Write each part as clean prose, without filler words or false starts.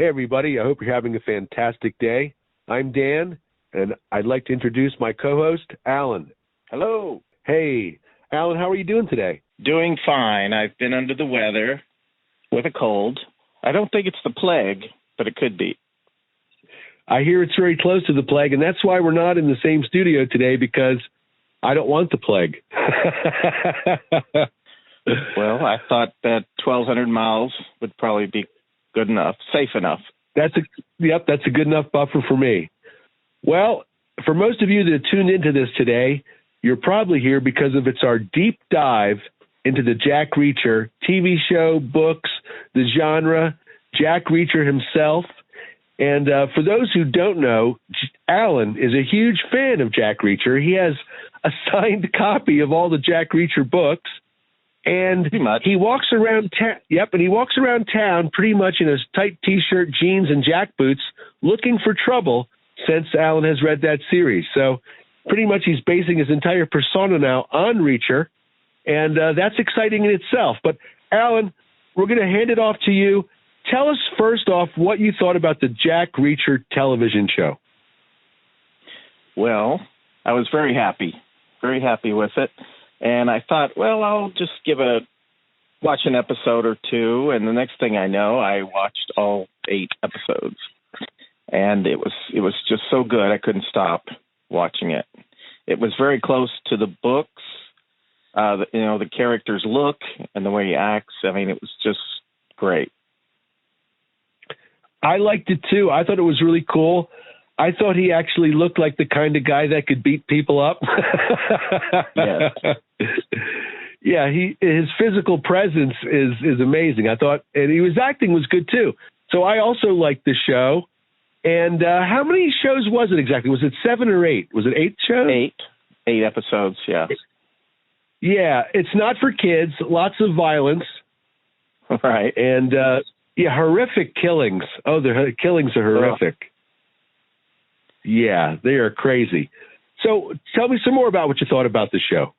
Hey, everybody. I hope you're having a fantastic day. I'm Dan, and I'd like to introduce my co-host, Alan. Hello. Hey, Alan, how are you doing today? Doing fine. I've been under the weather with a cold. I don't think it's the plague, but it could be. I hear it's very close to the plague, and that's why we're not in the same studio today, because I don't want the plague. Well, I thought that 1,200 miles would probably be good enough, safe enough. That's a good enough buffer for me. Well, for most of you that tuned into this today, you're probably here because it's our deep dive into the Jack Reacher TV show, books, the genre, Jack Reacher himself. And for those who don't know, Alan is a huge fan of Jack Reacher. He has a signed copy of all the Jack Reacher books. And he walks around and he walks around town pretty much in his tight T-shirt, jeans, and jack boots, looking for trouble since Alan has read that series. So pretty much he's basing his entire persona now on Reacher, and that's exciting in itself. But Alan, we're going to hand it off to you. Tell us first off what you thought about the Jack Reacher television show. Well, I was very happy with it. And I thought, well, I'll just watch an episode or two. And the next thing I know, I watched all 8 episodes. And it was just so good, I couldn't stop watching it. It was very close to the books, the character's look and the way he acts. I mean, it was just great. I liked it too. I thought it was really cool. I thought he actually looked like the kind of guy that could beat people up. Yes. Yeah, his physical presence is amazing. I thought, and his acting was good too. So I also liked the show. And how many shows was it exactly? Was it 7 or 8? Was it 8 shows? 8 episodes, yeah. Yeah, it's not for kids. Lots of violence. Right. And, horrific killings. Oh, the killings are horrific. Oh. Yeah, they are crazy. So tell me some more about what you thought about the show.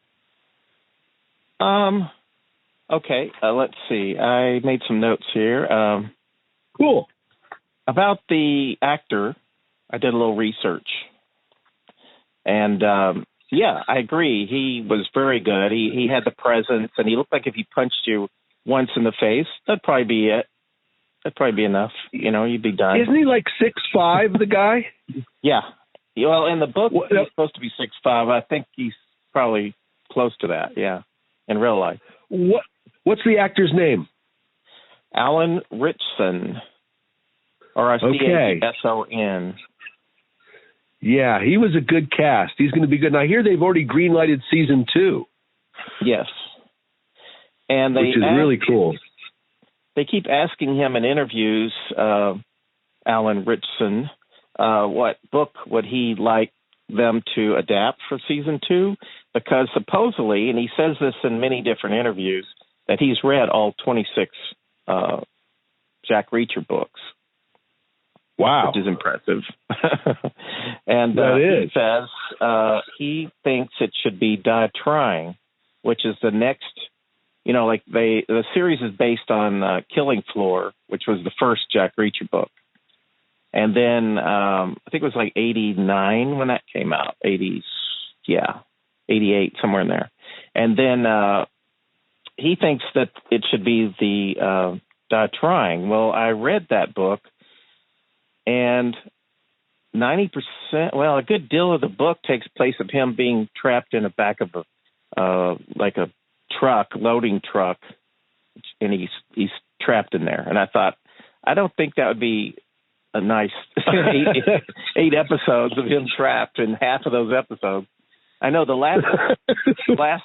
Okay, let's see. I made some notes here. Cool. About the actor, I did a little research. And, I agree. He was very good. He had the presence, and he looked like if he punched you once in the face, that'd probably be it. That'd probably be enough. You'd be done. Isn't he like 6'5", the guy? Yeah. Well, in the book, he's supposed to be 6'5". I think he's probably close to that, yeah, in real life. What's the actor's name? Alan Ritchson, or Cason. Yeah, he was a good cast. He's going to be good. And I hear they've already green-lighted season 2. Yes. And which is really cool. They keep asking him in interviews, Alan Ritchson, what book would he like them to adapt for season 2? Because supposedly, and he says this in many different interviews, that he's read all 26 Jack Reacher books. Wow. Which is impressive. And he says he thinks it should be Die Trying, which is the next... the series is based on Killing Floor, which was the first Jack Reacher book. And then I think it was like 89 when that came out. 88, somewhere in there. And then he thinks that it should be the Die Trying. Well, I read that book, and 90%, a good deal of the book takes place of him being trapped in the back of a loading truck, and he's trapped in there. And I thought, I don't think that would be a nice 8 episodes of him trapped, and half of those episodes. I know the last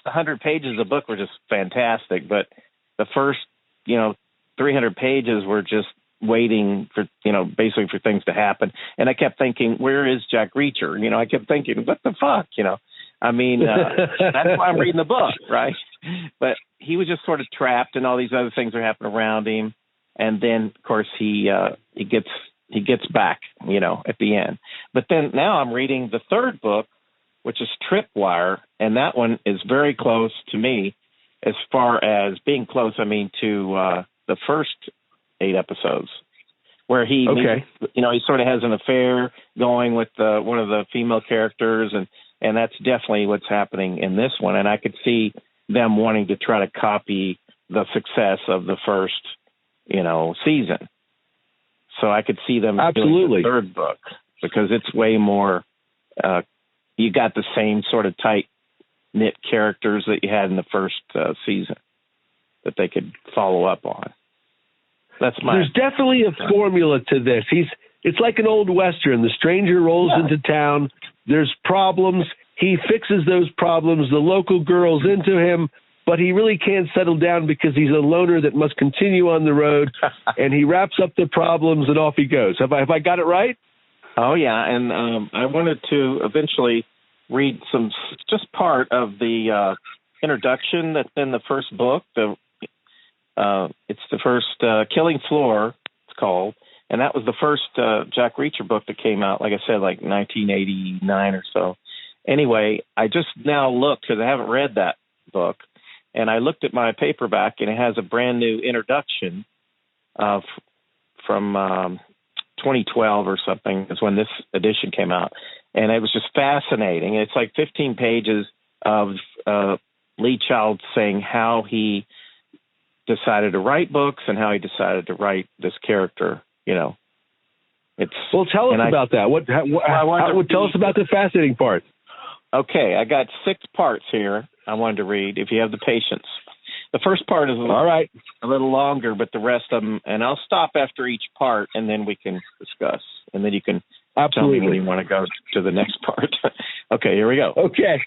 100 pages of the book were just fantastic, but the first 300 pages were just waiting for basically for things to happen. And I kept thinking, where is Jack Reacher? I kept thinking, what the fuck? I mean, that's why I'm reading the book, right? But he was just sort of trapped, and all these other things are happening around him. And then, of course, he gets back, at the end. But then now I'm reading the third book, which is Tripwire, and that one is very close to me as far as being close, to the first 8 episodes. where he, Okay. he sort of has an affair going with one of the female characters, and that's definitely what's happening in this one. And I could see them wanting to try to copy the success of the first, season. So I could see them doing the third book because it's way more. You got the same sort of tight knit characters that you had in the first season that they could follow up on. There's definitely a formula to this. It's like an old Western. The stranger rolls into town. There's problems. He fixes those problems. The local girl's into him, but he really can't settle down because he's a loner that must continue on the road. And he wraps up the problems and off he goes. Have I got it right? Oh, yeah. And I wanted to eventually read just part of the introduction that's in the first book. It's the first Killing Floor, it's called. And that was the first Jack Reacher book that came out, like I said, like 1989 or so. Anyway, I just now looked, because I haven't read that book, and I looked at my paperback, and it has a brand new introduction from 2012 or something is when this edition came out. And it was just fascinating. It's like 15 pages of Lee Child saying how he decided to write books and how he decided to write this character. Tell us about that. Tell us about the fascinating part. Okay, I got 6 parts here I wanted to read, if you have the patience. The first part is a little longer, but the rest of them, and I'll stop after each part, and then we can discuss, and then you can tell me when you want to go to the next part. Okay, here we go. Okay.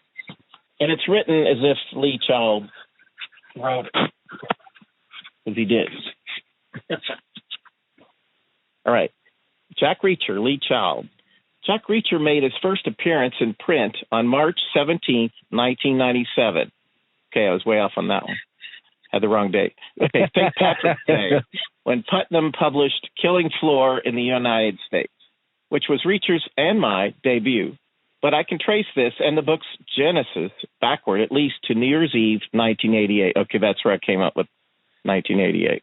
And it's written as if Lee Child wrote it, as he did. All right. Jack Reacher, Lee Child. Jack Reacher made his first appearance in print on March 17th, 1997. Okay, I was way off on that one. Had the wrong date. Okay, St. Patrick's Day, when Putnam published Killing Floor in the United States, which was Reacher's and my debut. But I can trace this and the book's genesis backward at least to New Year's Eve, 1988. Okay, that's where I came up with 1988.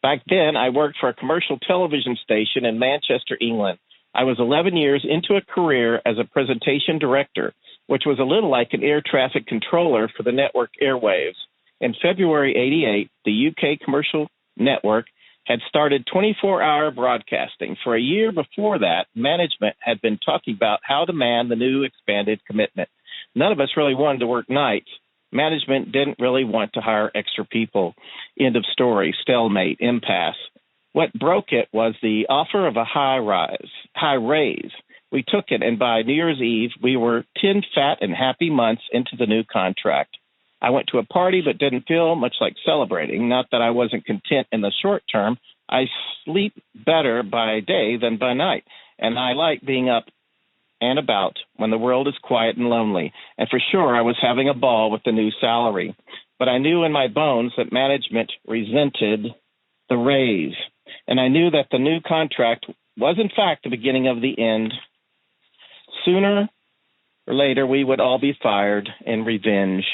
Back then, I worked for a commercial television station in Manchester, England. I was 11 years into a career as a presentation director, which was a little like an air traffic controller for the network airwaves. In February 88, the UK commercial network had started 24-hour broadcasting. For a year before that, management had been talking about how to man the new expanded commitment. None of us really wanted to work nights. Management didn't really want to hire extra people. End of story, stalemate, impasse. What broke it was the offer of a high raise. We took it, and by New Year's Eve, we were 10 fat and happy months into the new contract. I went to a party but didn't feel much like celebrating. Not that I wasn't content in the short term. I sleep better by day than by night, and I like being up and about when the world is quiet and lonely. And for sure, I was having a ball with the new salary. But I knew in my bones that management resented the raise. And I knew that the new contract was, in fact, the beginning of the end. Sooner or later, we would all be fired in revenge.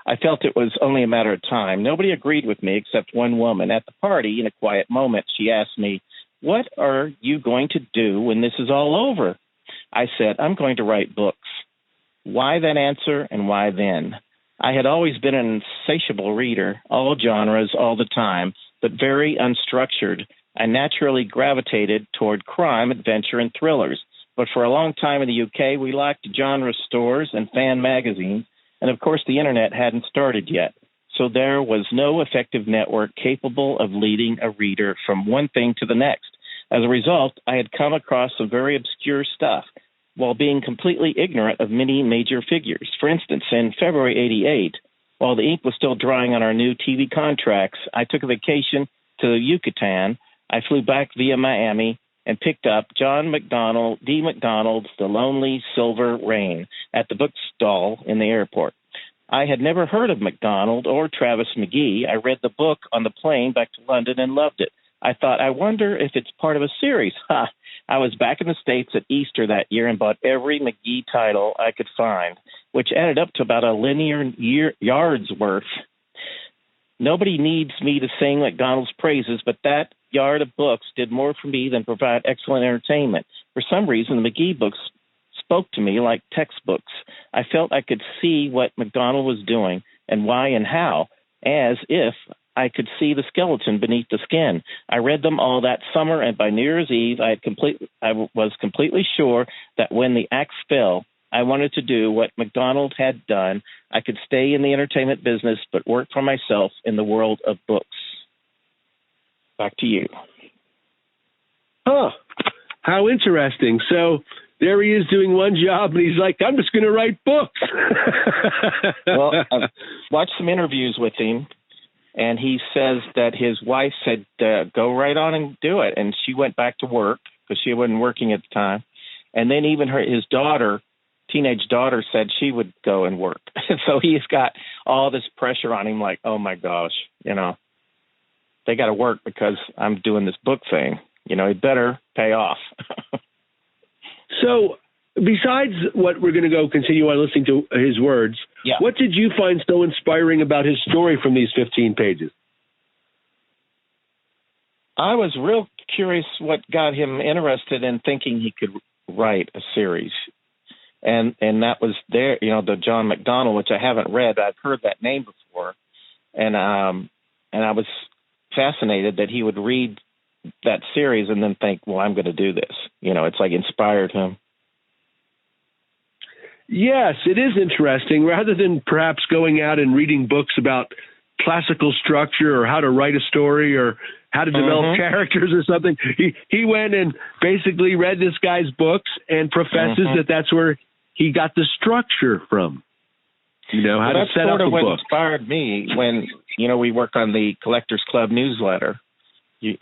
I felt it was only a matter of time. Nobody agreed with me except one woman. At the party, in a quiet moment, she asked me, "What are you going to do when this is all over?" I said, "I'm going to write books." Why that answer and why then? I had always been an insatiable reader, all genres, all the time, but very unstructured. I naturally gravitated toward crime, adventure, and thrillers. But for a long time in the UK, we lacked genre stores and fan magazines, and of course the internet hadn't started yet. So there was no effective network capable of leading a reader from one thing to the next. As a result, I had come across some very obscure stuff while being completely ignorant of many major figures. For instance, in February 88, while the ink was still drying on our new TV contracts, I took a vacation to Yucatan. I flew back via Miami and picked up John D. MacDonald's The Lonely Silver Rain at the bookstall in the airport. I had never heard of MacDonald or Travis McGee. I read the book on the plane back to London and loved it. I thought, I wonder if it's part of a series. I was back in the States at Easter that year and bought every McGee title I could find, which added up to about a linear yard's worth. Nobody needs me to sing MacDonald's praises, but that yard of books did more for me than provide excellent entertainment. For some reason, the McGee books spoke to me like textbooks. I felt I could see what MacDonald was doing and why and how, as if I could see the skeleton beneath the skin. I read them all that summer, and by New Year's Eve, I was completely sure that when the axe fell, I wanted to do what MacDonald had done. I could stay in the entertainment business, but work for myself in the world of books. Back to you. Huh. How interesting. So there he is doing one job, and he's like, I'm just going to write books. Well, I've watched some interviews with him, and he says that his wife said, go right on and do it. And she went back to work because she wasn't working at the time. And then even his teenage daughter said she would go and work. So he's got all this pressure on him like, oh, my gosh, they got to work because I'm doing this book thing. It better pay off. So besides what we're going to go continue on listening to his words, What did you find so inspiring about his story from these 15 pages? I was real curious what got him interested in thinking he could write a series. And that was there, the John MacDonald, which I haven't read. I've heard that name before. And I was fascinated that he would read that series and then think, well, I'm going to do this. It's like inspired him. Yes, it is interesting. Rather than perhaps going out and reading books about classical structure or how to write a story or how to develop characters or something, he went and basically read this guy's books and professes that that's where he got the structure from. How to set up a book. That's sort of what inspired me when, we work on the Collectors Club newsletter. You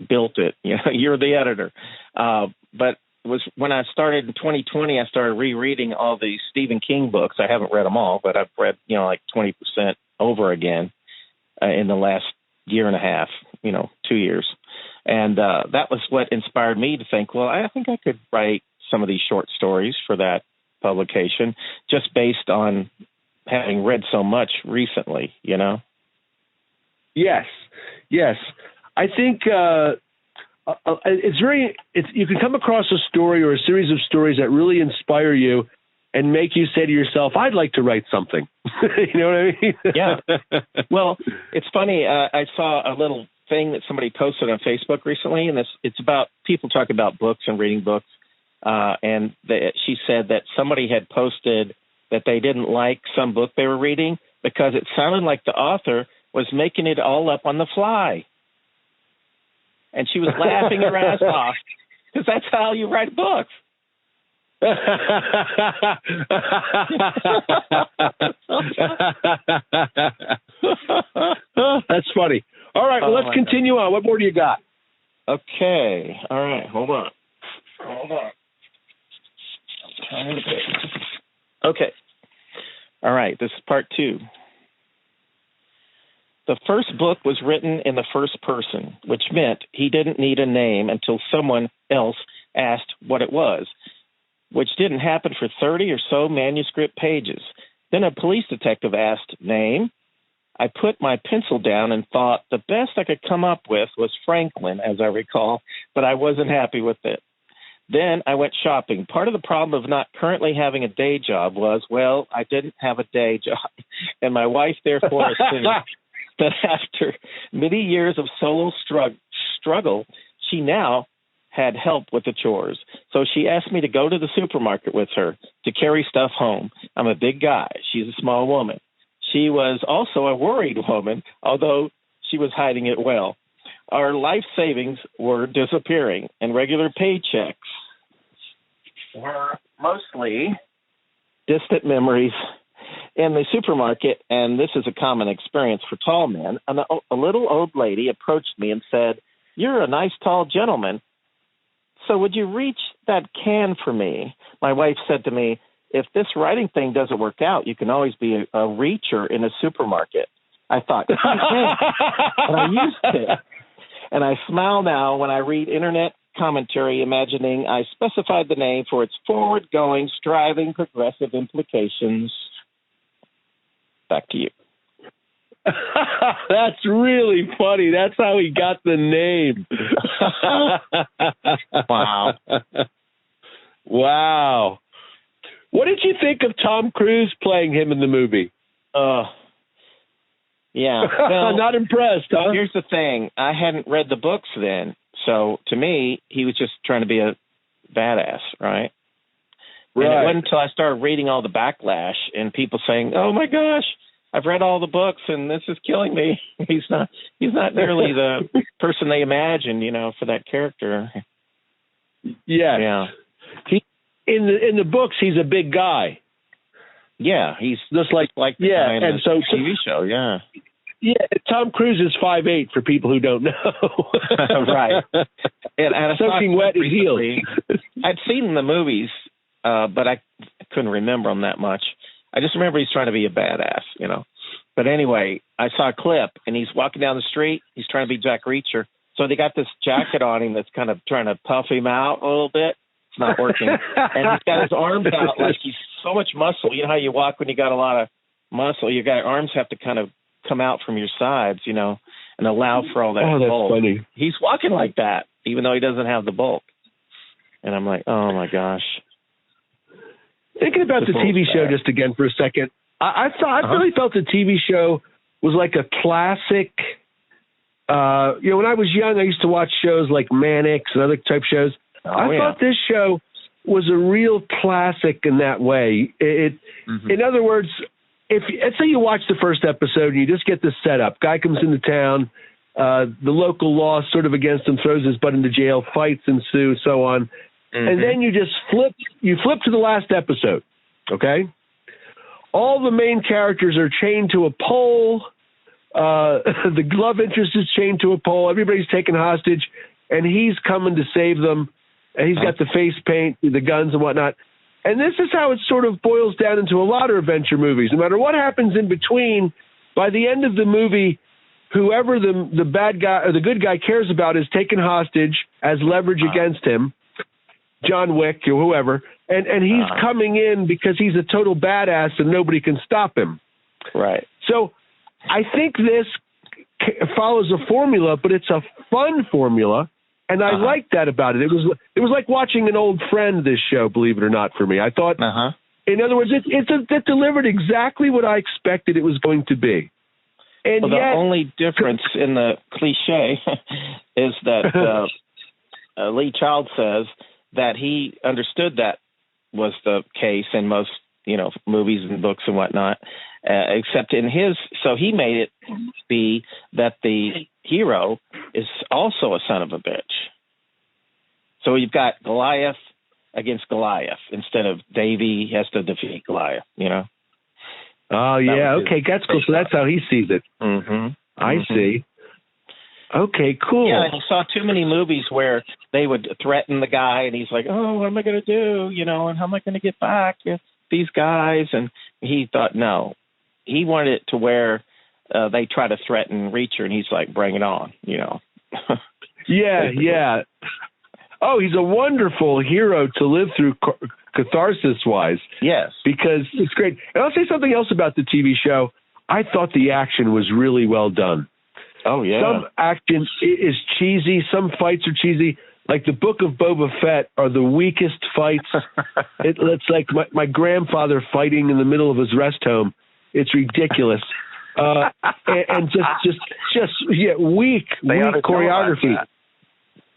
built it. You're the editor. But it was when I started in 2020, I started rereading all the Stephen King books. I haven't read them all, but I've read, like 20% over again in the last year and a half, 2 years. And that was what inspired me to think, well, I think I could write some of these short stories for that publication just based on having read so much recently, Yes. I think you can come across a story or a series of stories that really inspire you and make you say to yourself, I'd like to write something. You know what I mean? Yeah. Well, it's funny. I saw a little thing that somebody posted on Facebook recently, and it's about people talking about books and reading books. And she said that somebody had posted that they didn't like some book they were reading because it sounded like the author was making it all up on the fly. And she was laughing her ass off because that's how you write books. That's funny. All right, well, let's continue on. What more do you got? Okay. All right, hold on. Okay. All right, this is part 2. The first book was written in the first person, which meant he didn't need a name until someone else asked what it was, which didn't happen for 30 or so manuscript pages. Then a police detective asked, name? I put my pencil down and thought the best I could come up with was Franklin, as I recall, but I wasn't happy with it. Then I went shopping. Part of the problem of not currently having a day job was, well, I didn't have a day job. And my wife, therefore, assumed that after many years of solo struggle, she now had help with the chores. So she asked me to go to the supermarket with her to carry stuff home. I'm a big guy. She's a small woman. She was also a worried woman, although she was hiding it well. Our life savings were disappearing, and regular paychecks were mostly distant memories in the supermarket, and this is a common experience for tall men. A little old lady approached me and said, "You're a nice tall gentleman, so would you reach that can for me?" My wife said to me, "If this writing thing doesn't work out, you can always be a reacher in a supermarket." I thought, but I used to. And I smile now when I read internet commentary, imagining I specified the name for its forward-going, striving, progressive implications. Back to you. That's really funny. That's how he got the name. Wow. Wow. What did you think of Tom Cruise playing him in the movie? Yeah. Well, not impressed, huh? Here's the thing. I hadn't read the books then. So to me, he was just trying to be a badass, right? Right. And it wasn't until I started reading all the backlash and people saying, "Oh my gosh, I've read all the books and this is killing me." He's not nearly the person they imagine, for that character. Yes. Yeah. In the books, he's a big guy. Yeah, he's just like the guy in and the so TV show. Yeah. Yeah, Tom Cruise is 5'8" for people who don't know. Right. And soaking wet in heels. I'd seen the movies, but I couldn't remember them that much. I just remember he's trying to be a badass, But anyway, I saw a clip, and he's walking down the street. He's trying to be Jack Reacher. So they got this jacket on him that's kind of trying to puff him out a little bit. It's not working. And he's got his arms out like he's so much muscle. You know how you walk when you got a lot of muscle? Your arms have to kind of come out from your sides, and allow for all that bulk. Oh, that's funny. He's walking like that, even though he doesn't have the bulk. And I'm like, oh, my gosh. Thinking about the TV show just again for a second, I really felt the TV show was like a classic. When I was young, I used to watch shows like Mannix and other type shows. I thought this show was a real classic in that way. In other words, let's say you watch the first episode and you just get this setup. Guy comes into town, the local law is sort of against him, throws his butt into jail, fights ensue, so on. Mm-hmm. And then you just flip to the last episode, okay? All the main characters are chained to a pole. The love interest is chained to a pole. Everybody's taken hostage, and he's coming to save them. And he's got the face paint, the guns and whatnot. And this is how it sort of boils down into a lot of adventure movies. No matter what happens in between, by the end of the movie, whoever the bad guy or the good guy cares about is taken hostage as leverage against him, John Wick or whoever, and he's coming in because he's a total badass and nobody can stop him. Right. So I think this follows a formula, but it's a fun formula. And I liked that about it. It was like watching an old friend, this show, believe it or not, for me. I thought, in other words, it delivered exactly what I expected it was going to be. And the only difference in the cliche is that Lee Child says that he understood that was the case in most, movies and books and whatnot, except in his. So he made it be that the hero is also a son of a bitch. So you've got Goliath against Goliath instead of Davy has to defeat Goliath, Oh, yeah. Okay, that's cool. So that's how he sees it. I see. Okay, cool. Yeah, he saw too many movies where they would threaten the guy, and he's like, oh, what am I going to do? And how am I going to get back these guys? And he thought, no. He wanted it to where they try to threaten Reacher, and he's like, bring it on, Yeah. Oh, he's a wonderful hero to live through catharsis-wise. Yes. Because it's great. And I'll say something else about the TV show. I thought the action was really well done. Oh, yeah. Some action is cheesy. Some fights are cheesy. Like the Book of Boba Fett are the weakest fights. It's like my grandfather fighting in the middle of his rest home. It's ridiculous. And just weak choreography.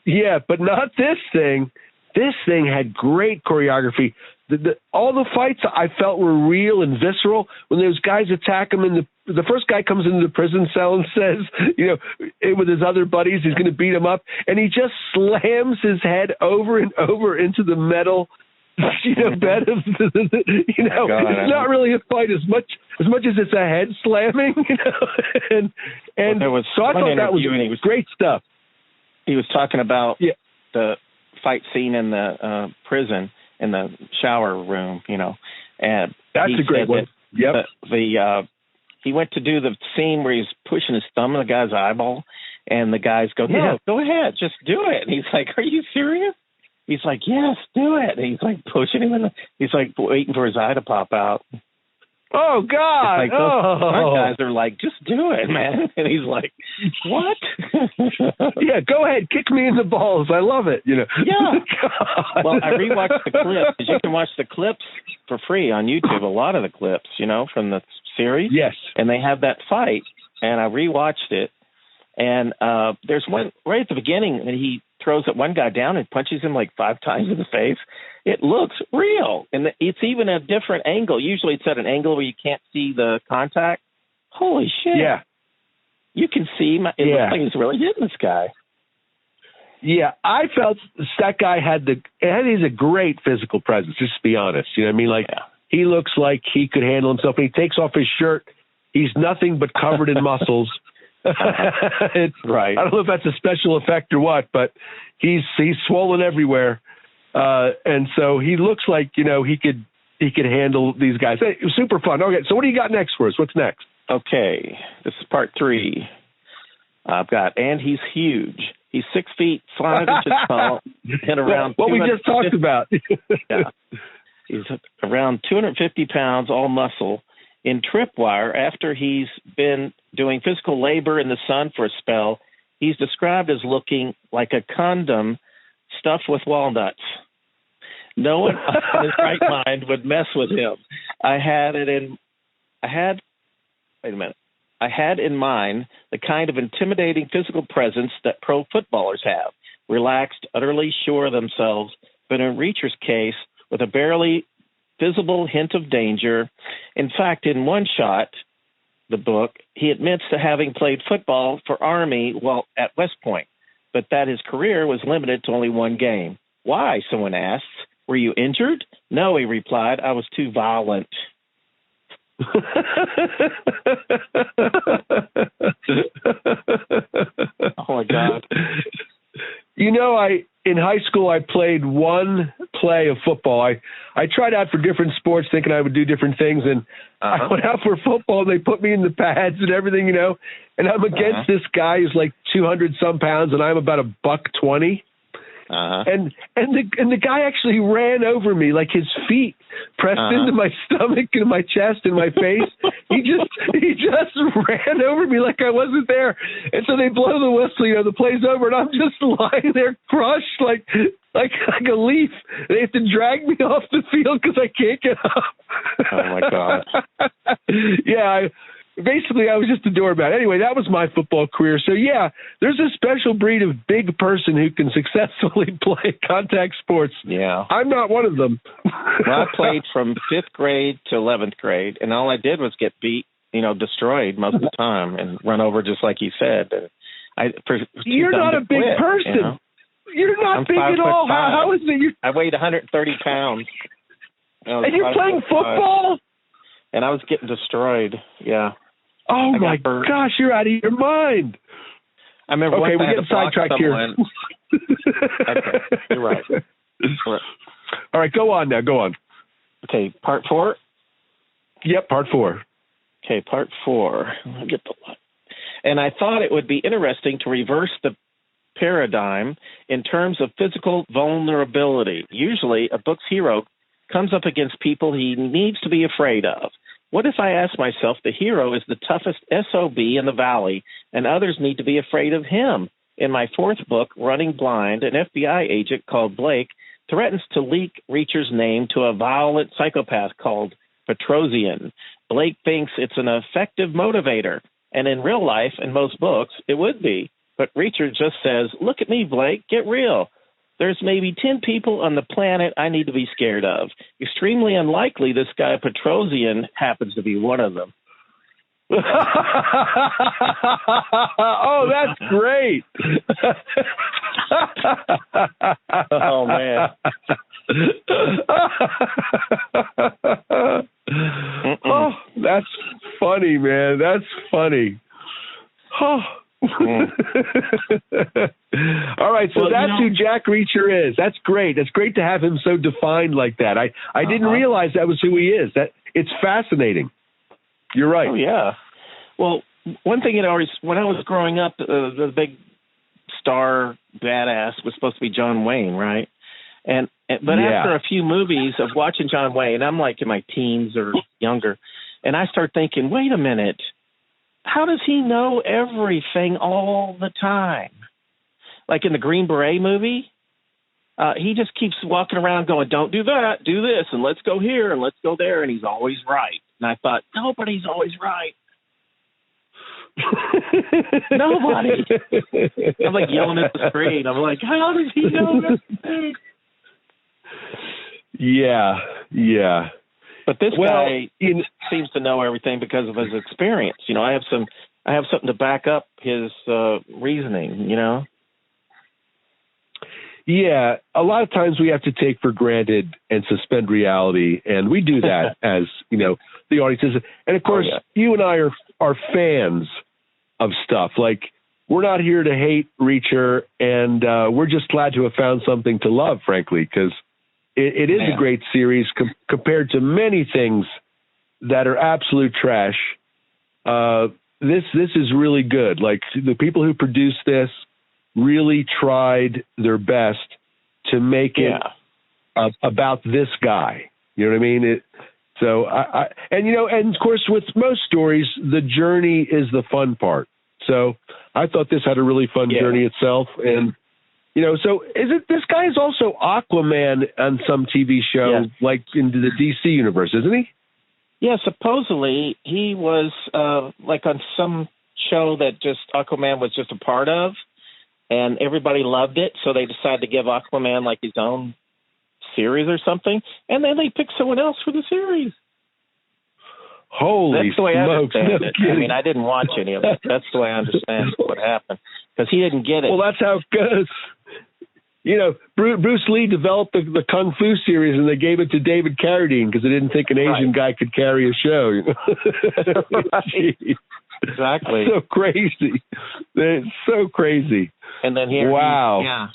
Yeah, but not this thing. This thing had great choreography. All the fights I felt were real and visceral. When those guys attack him the first guy comes into the prison cell and says, with his other buddies, he's going to beat him up, and he just slams his head over and over into the metal, bed of it's not really a fight as much as it's a head slamming, and so I thought that was great stuff. He was talking about the fight scene in the prison in the shower room, and that's a great one. Yep. He went to do the scene where he's pushing his thumb in the guy's eyeball, and the guys go, "No, go ahead, just do it." And he's like, "Are you serious?" He's like, "Yes, do it." And he's like pushing him, he's like waiting for his eye to pop out. Oh God! It's like those smart guys are like, just do it, man. And he's like, what? Yeah, go ahead, kick me in the balls. I love it. You know. Yeah. God. Well, I rewatched the clips because you can watch the clips for free on YouTube. A lot of the clips, you know, from the series. Yes. And they have that fight, and I rewatched it. And there's one right at the beginning, and he throws that one guy down and punches him like 5 times in the face. It looks real, and it's even a different angle. Usually it's at an angle where you can't see the contact. Holy shit. Yeah. You can see, it looks like he's really hitting this guy. Yeah, I felt that guy he's a great physical presence, just to be honest. You know what I mean? Like, he looks like he could handle himself. When he takes off his shirt, he's nothing but covered in muscles. Right. I don't know if that's a special effect or what, but he's swollen everywhere. And so he looks like, you know, he could handle these guys. Hey, it was super fun. Okay, so what do you got next for us? What's next? Okay, this is part 3. I've got, and he's huge. He's 6 feet 5 inches tall and around what we just talked about. Yeah, he's around 250 pounds, all muscle. In Tripwire, after he's been doing physical labor in the sun for a spell, he's described as looking like a condom stuffed with walnuts. No one in his right mind would mess with him. I had in mind the kind of intimidating physical presence that pro footballers have, relaxed, utterly sure of themselves, but in Reacher's case, with a barely visible hint of danger. In fact, in one shot, the book, he admits to having played football for Army while at West Point, but that his career was limited to only one game. Why, someone asks. Were you injured? No, he replied. I was too violent. Oh, my God. You know, in high school, I played one play of football. I tried out for different sports thinking I would do different things, and I went out for football, and they put me in the pads and everything, you know, and I'm against this guy who's like 200-some pounds, and I'm about $120. And the guy actually ran over me, like his feet pressed into my stomach and my chest and my face. he just ran over me like I wasn't there. And so they blow the whistle, you know, the play's over, and I'm just lying there crushed like a leaf. They have to drag me off the field because I can't get up. Oh my God. Yeah. Basically, I was just a doormat. Anyway, that was my football career. So, yeah, there's a special breed of big person who can successfully play contact sports. Yeah. I'm not one of them. Well, I played from 5th grade to 11th grade, and all I did was get beat, you know, destroyed most of the time and run over just like you said. You're not a big person. You know? You're not I'm big at all. How is it? I weighed 130 pounds. And you're playing football? And I was getting destroyed, yeah. Oh, my gosh, you're out of your mind. I remember we're getting sidetracked here. Okay, you're right. All right, go on now. Go on. Okay, part 4? Yep, part 4. Okay, part 4. I'll get the one. And I thought it would be interesting to reverse the paradigm in terms of physical vulnerability. Usually, a book's hero comes up against people he needs to be afraid of. What if I ask myself the hero is the toughest SOB in the valley and others need to be afraid of him? In my 4th book, Running Blind, an FBI agent called Blake threatens to leak Reacher's name to a violent psychopath called Petrosian. Blake thinks it's an effective motivator, and in real life, in most books, it would be. But Reacher just says, look at me, Blake, get real. There's maybe 10 people on the planet I need to be scared of. Extremely unlikely this guy Petrosian happens to be one of them. Oh, that's great. Oh, man. Oh, that's funny, man. That's funny. Oh. All right, so that's who Jack Reacher is. That's great. That's great to have him so defined like that. I didn't realize that was who he is. That it's fascinating. You're right. Oh yeah. Well, one thing when I was growing up, the big star badass was supposed to be John Wayne, right? But after a few movies of watching John Wayne, I'm like in my teens or younger, And I start thinking, wait a minute, how does he know everything all the time? Like in the Green Beret movie, he just keeps walking around going, don't do that, do this, and let's go here, and let's go there, and he's always right. And I thought, nobody's always right. Nobody. I'm like yelling at the screen. I'm like, how does he know everything? Yeah. But this guy seems to know everything because of his experience. You know, I have something to back up his reasoning, you know? Yeah, a lot of times we have to take for granted and suspend reality, and we do that as, you know, the audience is. And, of course, you and I are fans of stuff. Like, we're not here to hate Reacher, and we're just glad to have found something to love, frankly, because it is a great series compared to many things that are absolute trash. This is really good. Like, the people who produced this really tried their best to make it about this guy. You know what I mean? And of course, with most stories, the journey is the fun part. So I thought this had a really fun journey itself. And, you know, so this guy is also Aquaman on some TV show, like into the DC universe, isn't he? Yeah, supposedly he was like on some show that just Aquaman was just a part of. And everybody loved it, so they decided to give Aquaman like his own series or something, and then they picked someone else for the series. Holy That's the way I smokes! understand it. I mean, I didn't watch any of it. That's the way I understand what happened, because he didn't get it. Well, that's how it goes. You know, Bruce Lee developed the Kung Fu series, and they gave it to David Carradine because they didn't think an Asian guy could carry a show. You know? Exactly. So crazy. It's so crazy. And then here, wow.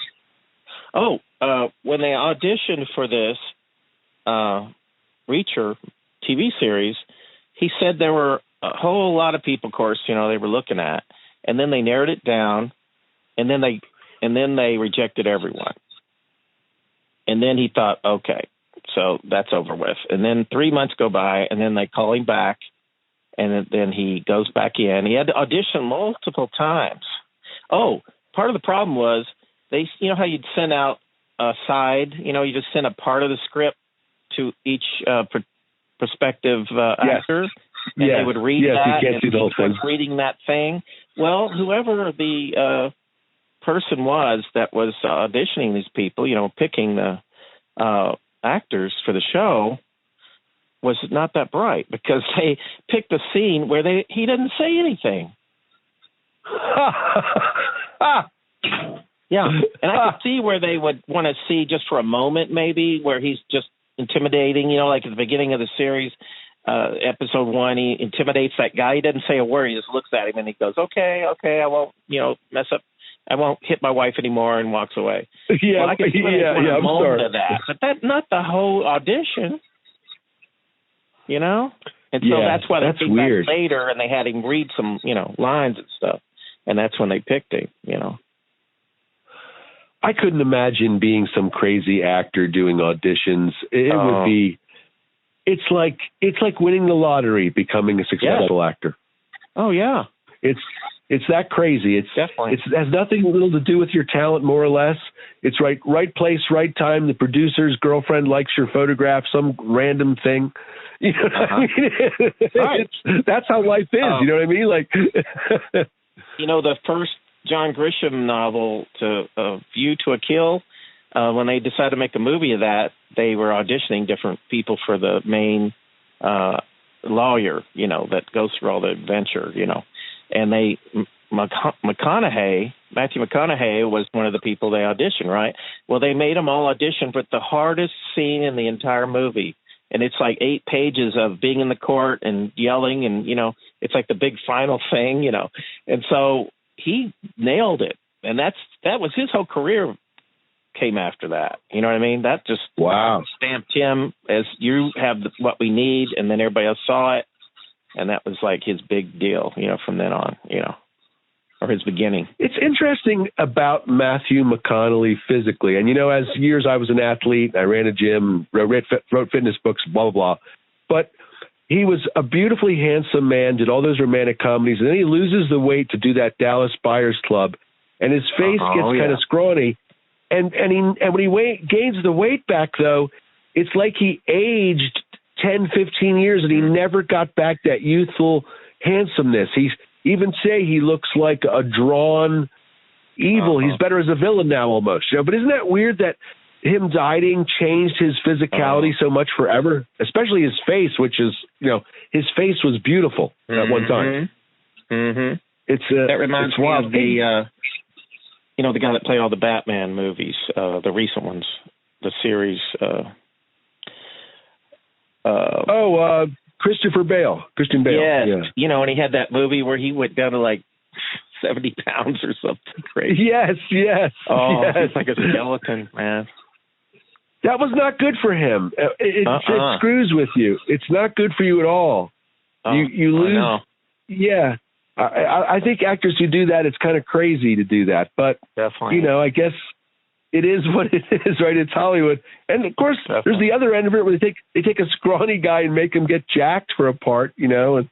When they auditioned for this Reacher TV series, he said there were a whole lot of people, of course, you know, they were looking at, and then they narrowed it down, and then they rejected everyone. And then he thought, okay, so that's over with. And then 3 months go by, and then they call him back, and then he goes back in. He had to audition multiple times. Oh, part of the problem was you know how you'd send out a side, you know, you just send a part of the script to each prospective actor, and they would read that, you can't see the whole thing. Reading that thing. Well, whoever the person was that was auditioning these people, you know, picking the actors for the show, was not that bright, because they picked a scene where he didn't say anything. Yeah, and I could see where they would want to see just for a moment, maybe, where he's just intimidating, you know, like at the beginning of the series, episode 1, he intimidates that guy. He doesn't say a word. He just looks at him and he goes, okay, I won't, you know, mess up. I won't hit my wife anymore, and walks away. Yeah, well, I can see I'm sorry. of that, but that's not the whole audition. You know? And so that's why they came back later and they had him read some, you know, lines and stuff. And that's when they picked him, you know. I couldn't imagine being some crazy actor doing auditions. It would be, it's like winning the lottery, becoming a successful actor. Oh, yeah. It's that crazy. It has nothing little to do with your talent, more or less. It's right place, right time. The producer's girlfriend likes your photograph, some random thing. You know what I mean? That's how life is. You know what I mean? Like, you know, the first John Grisham novel, View to a Kill, when they decided to make a movie of that, they were auditioning different people for the main lawyer, you know, that goes through all the adventure, you know. And Matthew McConaughey was one of the people they auditioned, right? Well, they made them all audition for the hardest scene in the entire movie. And it's like 8 pages of being in the court and yelling, and, you know, it's like the big final thing, you know. And so he nailed it. And that was his whole career came after that. You know what I mean? That just stamped him as, you have what we need, and then everybody else saw it. And that was like his big deal, you know, from then on, you know, or his beginning. It's interesting about Matthew McConaughey physically. And, you know, as years I was an athlete, I ran a gym, wrote fitness books, blah, blah, blah. But he was a beautifully handsome man, did all those romantic comedies, and then he loses the weight to do that Dallas Buyers Club, and his face gets kind of scrawny. And when he gains the weight back, though, it's like he aged 10, 15 years, and he never got back that youthful handsomeness. He's even say he looks like a drawn evil. He's better as a villain now almost. But isn't that weird that him dieting changed his physicality so much forever, especially his face, which is, his face was beautiful at one time. Mm-hmm. That reminds me of the, the guy that played all the Batman movies, the recent ones, the series. Christian Bale. Yes. Yeah. And he had that movie where he went down to like 70 pounds or something crazy. Yes. Oh, he's like a skeleton, man. That was not good for him. It screws with you. It's not good for you at all. You lose. I know. Yeah. I think actors who do that, it's kind of crazy to do that. But, definitely. I guess it is what it is, right? It's Hollywood. And, of course, there's the other end of it where they take a scrawny guy and make him get jacked for a part, And Well,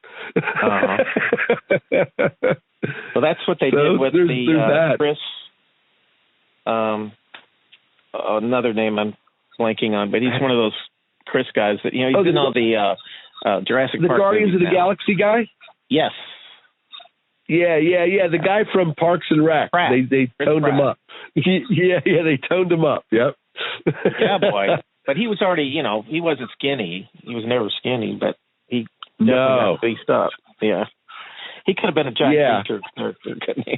that's what they did with Chris. Another name I'm blanking on, but he's one of those Chris guys that, he's in all the Jurassic Park. The Guardians of the Galaxy guy? Yes. Yeah. The guy from Parks and Rec. They toned him up. Yeah, they toned him up. Yep. Yeah, boy. But he was already, he wasn't skinny. He was never skinny, but he definitely got beefed up. Yeah. He could have been a Jack Reacher character, couldn't he?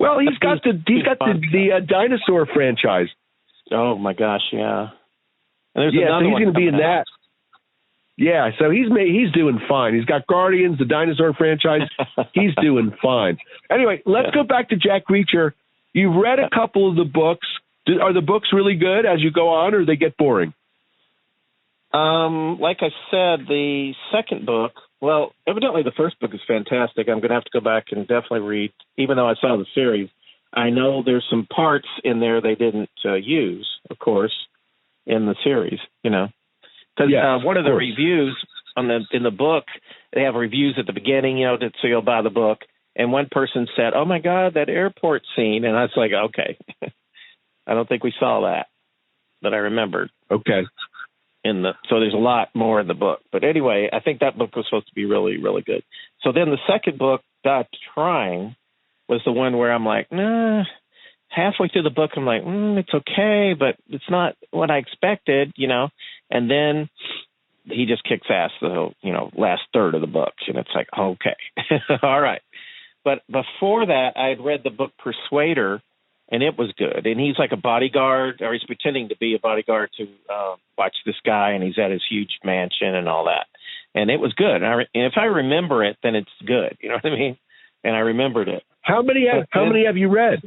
Well, he's got the dinosaur franchise. Oh my gosh, yeah. And there's so he's going to be in that. Yeah, so he's doing fine. He's got Guardians, the dinosaur franchise. He's doing fine. Anyway, let's go back to Jack Reacher. You've read a couple of the books. Are the books really good as you go on, or they get boring? Like I said, the second book, well, evidently the first book is fantastic. I'm going to have to go back and definitely read, even though I saw the series. I know there's some parts in there they didn't use, of course, in the series, Because one of the reviews in the book, they have reviews at the beginning, so you'll buy the book. And one person said, "Oh my God, that airport scene!" And I was like, "Okay, I don't think we saw that I remembered." Okay. So there's a lot more in the book, but anyway, I think that book was supposed to be really, really good. So then the second book, Trying, was the one where I'm like, nah. Halfway through the book, I'm like, it's okay, but it's not what I expected, And then he just kicks ass the last third of the book, and it's like, okay, all right. But before that, I had read the book Persuader, and it was good. And he's like a bodyguard, or he's pretending to be a bodyguard to watch this guy, and he's at his huge mansion and all that. And it was good. And if I remember it, then it's good. You know what I mean? And I remembered it. How many have you read?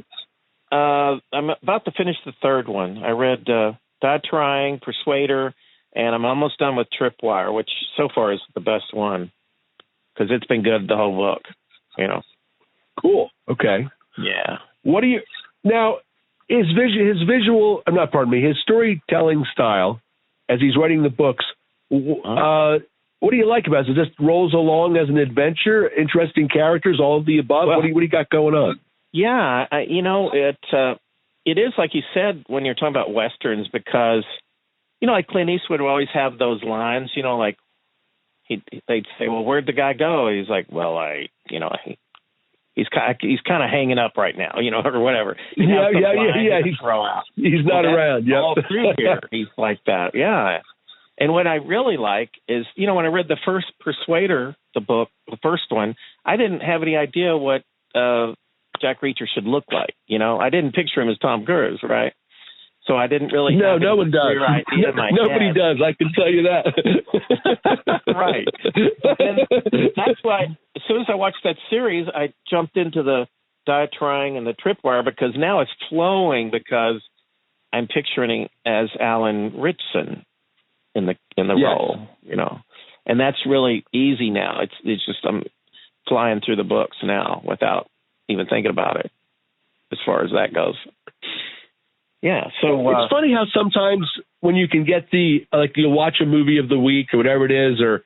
I'm about to finish the third one. I read Trying, Persuader, and I'm almost done with Tripwire, which so far is the best one because it's been good the whole book. Cool. Okay. Yeah. What do you now? His storytelling style, as he's writing the books. What do you like about it? It just rolls along as an adventure, interesting characters, all of the above. Well, what do you got going on? Yeah, it is like you said when you're talking about Westerns because, like Clint Eastwood would always have those lines, like they'd say, well, where'd the guy go? He's like, well, he's kind of hanging up right now, or whatever. He's throw out. He's not around. Yep. All through here, he's like that. Yeah. And what I really like is, when I read the first Persuader, the book, the first one, I didn't have any idea what Jack Reacher should look like. I didn't picture him as Tom Cruise, right? So I didn't really have no one does. Nobody does. I can tell you that. Right. And that's why as soon as I watched that series, I jumped into the Trying and the Tripwire because now it's flowing because I'm picturing as Alan Ritchson in the role, and that's really easy now. It's just I'm flying through the books now without even thinking about it as far as that goes. Yeah. So it's funny how sometimes when you can get you'll watch a movie of the week or whatever it is, or,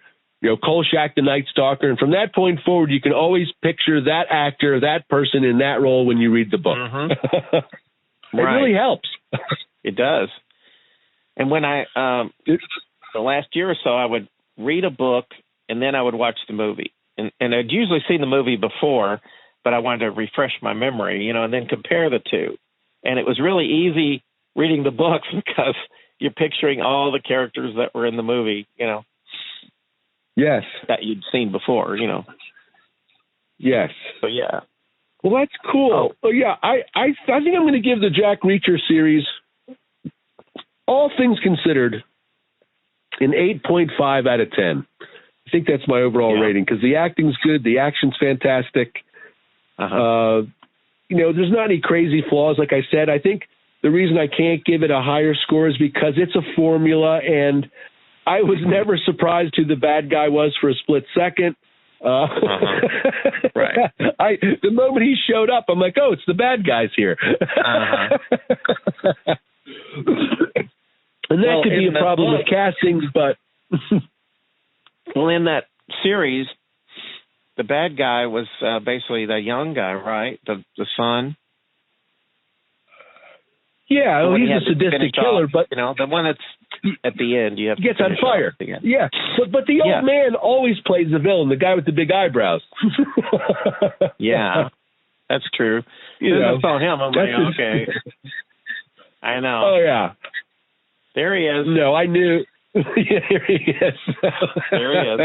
Kolchak the Night Stalker. And from that point forward, you can always picture that actor, that person in that role when you read the book. Mm-hmm. It really helps. It does. And when the last year or so, I would read a book and then I would watch the movie. And I'd usually seen the movie before, but I wanted to refresh my memory, and then compare the two. And it was really easy reading the books because you're picturing all the characters that were in the movie, Yes. that you'd seen before, Yes. So, yeah. Well, that's cool. Oh, yeah. I think I'm going to give the Jack Reacher series, all things considered, an 8.5 out of 10. I think that's my overall rating because the acting's good. The action's fantastic. There's not any crazy flaws. Like I said, I think the reason I can't give it a higher score is because it's a formula, and I was never surprised who the bad guy was for a split second. Right. The moment he showed up, I'm like, oh, it's the bad guys here. And that could be a problem with castings, but... Well, in that series, the bad guy was basically the young guy, right? The son. Yeah, he's a sadistic killer, but the one that's at the end, you have gets on fire. Yeah, but the old man always plays the villain, the guy with the big eyebrows. Yeah, that's true. I saw him. I'm like, okay, I know. Oh yeah, there he is. No, I knew. Yeah, here he is. There he is.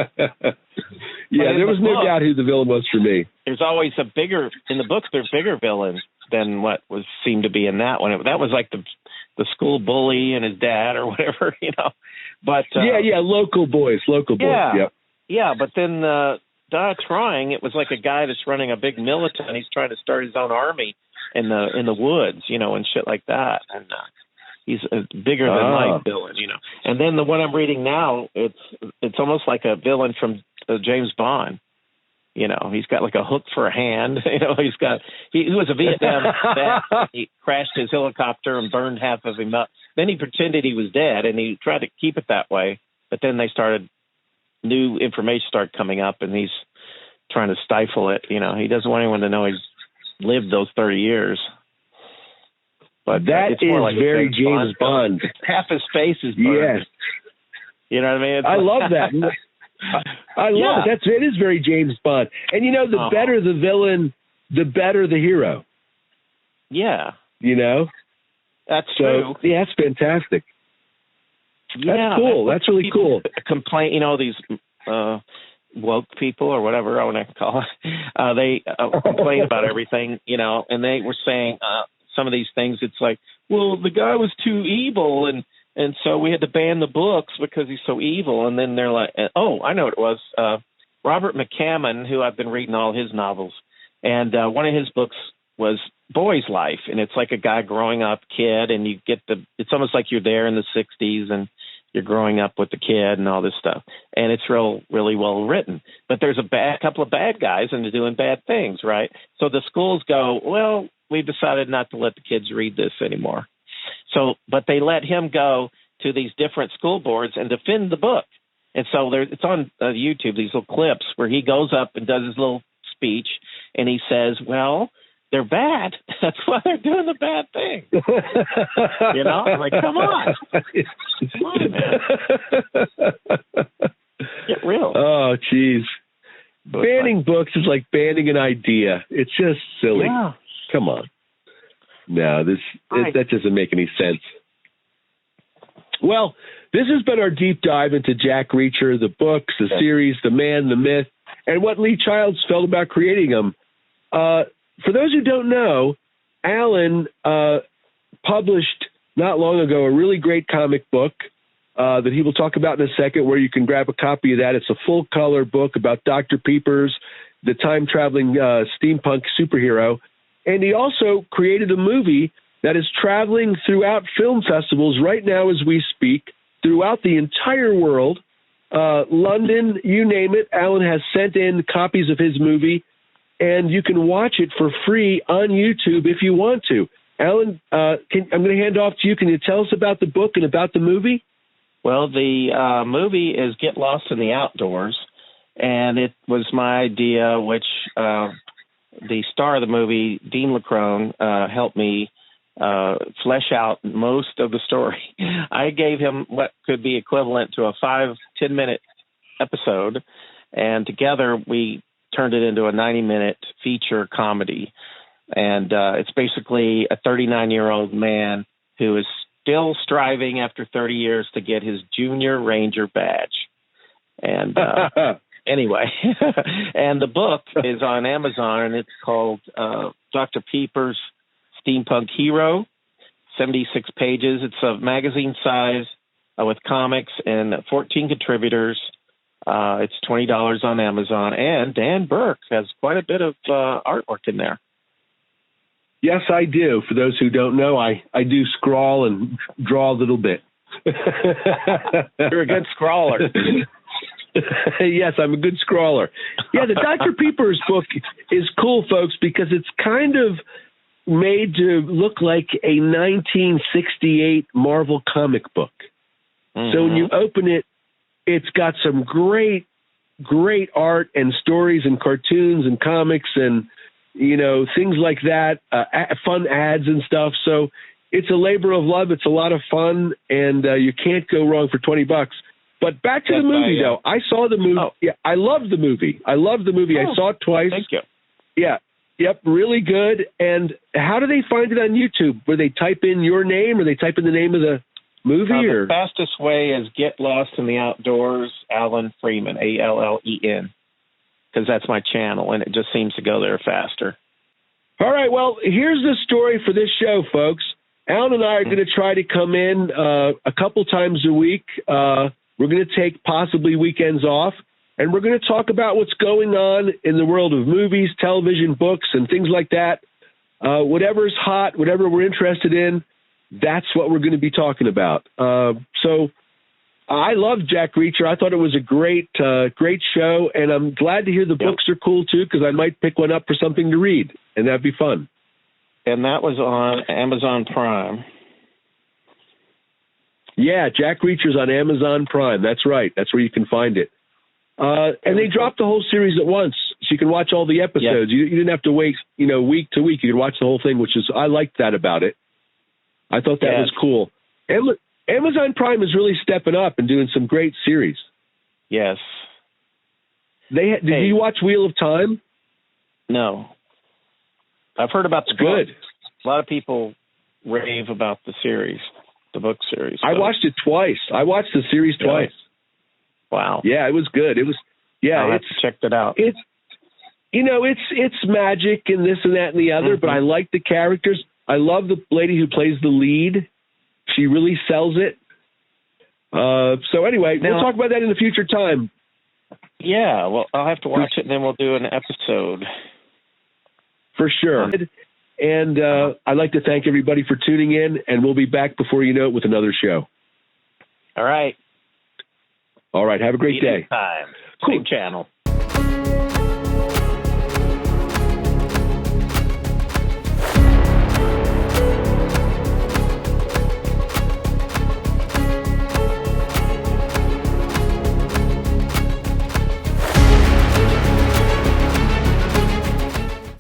Yeah, there was no doubt who the villain was for me. There's always in the books, there's bigger villains than what seemed to be in that one. That was like the school bully and his dad or whatever, But local boys. Yep. Yeah, but then trying, it was like a guy that's running a big militant. He's trying to start his own army in the woods, and shit like that. And he's bigger than life villain, And then the one I'm reading now, it's almost like a villain from James Bond. He's got like a hook for a hand. He was a Vietnam vet. He crashed his helicopter and burned half of him up. Then he pretended he was dead, and he tried to keep it that way. But then new information started coming up, and he's trying to stifle it. He doesn't want anyone to know he's lived those 30 years. But that is like very James Bond. Half his face is burned. Yes. You know what I mean? I love that. I love it. It is very James Bond. And the better the villain, the better the hero. Yeah. That's true. Yeah, that's fantastic. Yeah, that's cool. That's really cool. Complain, these woke people or whatever I want to call it. They complain about everything, and they were saying some of these things. It's like, well, the guy was too evil, and so we had to ban the books because he's so evil. And then they're like, oh, I know what it was. Robert McCammon, who I've been reading all his novels, and one of his books was Boy's Life, and it's like a guy growing up kid, and it's almost like you're there in the 60s, and you're growing up with the kid and all this stuff. And it's really well written. But there's a couple of bad guys, and they're doing bad things, right? So the schools go, well, we've decided not to let the kids read this anymore. But they let him go to these different school boards and defend the book. And so it's on YouTube, these little clips where he goes up and does his little speech, and he says, well, they're bad. That's why they're doing the bad thing. I'm like, come on. Come on, man. Get real. Oh, geez. Banning books is like banning an idea. It's just silly. Yeah. Come on. No, that doesn't make any sense. Well, this has been our deep dive into Jack Reacher, the books, the series, the man, the myth, and what Lee Childs felt about creating them. For those who don't know, Alan published not long ago a really great comic book that he will talk about in a second, where you can grab a copy of that. It's a full-color book about Dr. Peepers, the time-traveling steampunk superhero. And he also created a movie that is traveling throughout film festivals right now as we speak, throughout the entire world. London, you name it. Alan has sent in copies of his movie, and you can watch it for free on YouTube if you want to. Alan, I'm going to hand off to you. Can you tell us about the book and about the movie? Well, the movie is Get Lost in the Outdoors, and it was my idea, which the star of the movie, Dean Lacrone, helped me flesh out most of the story. I gave him what could be equivalent to a 5-10 minute episode, and together we turned it into a 90-minute feature comedy. And it's basically a 39-year-old man who is still striving after 30 years to get his Junior Ranger badge. And anyway, and the book is on Amazon, and it's called Dr. Peepers' Steampunk Hero, 76 pages. It's a magazine size with comics and 14 contributors. It's $20 on Amazon, and Dan Burke has quite a bit of artwork in there. Yes, I do. For those who don't know, I do scrawl and draw a little bit. You're a good scrawler. Yes, I'm a good scrawler. Yeah, the Dr. Peepers book is cool, folks, because it's kind of made to look like a 1968 Marvel comic book. Mm-hmm. So when you open it, it's got some great art and stories and cartoons and comics and, you know, things like that, fun ads and stuff. So it's a labor of love. It's a lot of fun, and you can't go wrong for $20. But back to the movie, though. I saw the movie. Oh. Yeah, I love the movie. I saw it twice. Thank you. Yeah. Yep, really good. And how do they find it on YouTube? Where they type in your name, or they type in the name of the movie? The fastest way is Get Lost in the Outdoors, Alan Freeman, Allen, because that's my channel, and it just seems to go there faster. All right, well, here's the story for this show, folks. Alan and I are going to try to come in a couple times a week. We're going to take possibly weekends off, and we're going to talk about what's going on in the world of movies, television, books, and things like that. Whatever's hot, whatever we're interested in, that's what we're going to be talking about. So I love Jack Reacher. I thought it was a great show, and I'm glad to hear the books are cool, too, because I might pick one up for something to read, and that'd be fun. And that was on Amazon Prime. Yeah, Jack Reacher's on Amazon Prime. That's right. That's where you can find it. And they dropped the whole series at once, so you can watch all the episodes. You didn't have to wait, week to week. You could watch the whole thing, I liked that about it. I thought that was cool. Amazon Prime is really stepping up and doing some great series. Yes. Did you watch Wheel of Time? No. I've heard about the book. Good. A lot of people rave about the series, the book series. I watched it twice. I watched the series twice. Wow. Yeah, it was good. It was. Yeah, I'll have to check it out. It's magic and this and that and the other, but I like the characters. I love the lady who plays the lead. She really sells it. So anyway, we'll talk about that in a future time. Yeah, well, I'll have to watch it, and then we'll do an episode. For sure. And I'd like to thank everybody for tuning in, and we'll be back before you know it with another show. All right. All right. Have a great day. Time. Cool. Same channel.